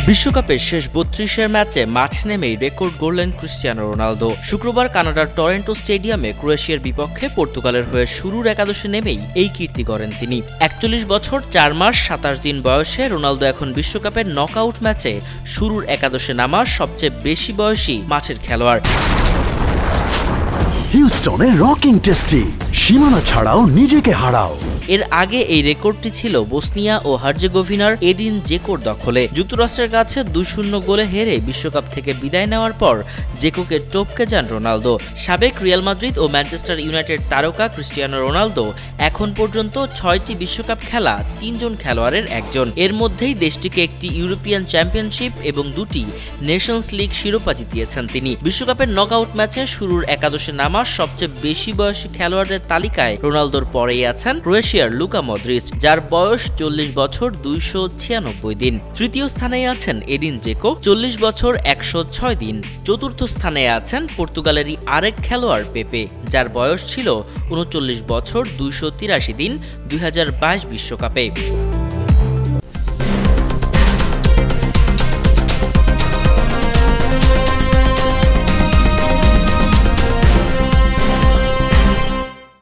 বিশ্বকাপের শেষ ৩২-এর ম্যাচে মাঠ নেমেই রেকর্ড গড়লেন ক্রিস্টিয়ানো রোনালদো। শুক্রবার কানাডার টরন্টো স্টেডিয়ামে ক্রোয়েশিয়ার বিপক্ষে পর্তুগালের হয়ে শুরুর একাদশে নেমেই এই কীর্তি গড়েন তিনি। ৪১ বছর ৪ মাস ২৭ দিন বয়সে রোনালদো এখন বিশ্বকাপের নকআউট ম্যাচে শুরুর একাদশে নামা সবচেয়ে বেশি বয়সী মাঠের খেলোয়াড়। হিউস্টনে রকিং টেস্টি, সীমানা ছাড়াও নিজেকে হারাও। এর আগে এই রেকর্ডটি ছিল বসনিয়া ও হার্জেগোভিনার এডিন জেকোর দখলে। যুক্তরাষ্ট্রের কাছে ২-০ গোলে হেরে বিশ্বকাপ থেকে বিদায় নেওয়ার পর জেকোকে টপকে যান রোনালদো। সাবেক রিয়াল মাদ্রিদ ও ম্যানচেস্টার ইউনাইটেড তারকা ক্রিস্টিয়ানো রোনালদো এখন পর্যন্ত ৬টি বিশ্বকাপ খেলা ৩ জন খেলোয়াড়ের একজন। এর মধ্যেই দেশটিকে একটি ইউরোপিয়ান চ্যাম্পিয়নশিপ এবং ২টি নেশনস লিগ শিরোপা জিতিয়েছেন তিনি। বিশ্বকাপের নকআউট ম্যাচে শুরুর একাদশে নামা সবচেয়ে বেশি বয়সী খেলোয়াড়দের তালিকায় রোনালদোর পরেই আছেন ক্রোয়েশিয়ার লুকা মদ্রিচ, যার বয়স ৪০ বছর ২৯৬ দিন। তৃতীয় স্থানে আছেন এডিন জেকো, ৪০ বছর ১০৬ দিন। চতুর্থ স্থানে আছেন পর্তুগালেরই আরেক খেলোয়াড় পেপে, যার বয়স ছিল ৩৯ বছর ২৮৩ দিন ২০২২ বিশ্বকাপে।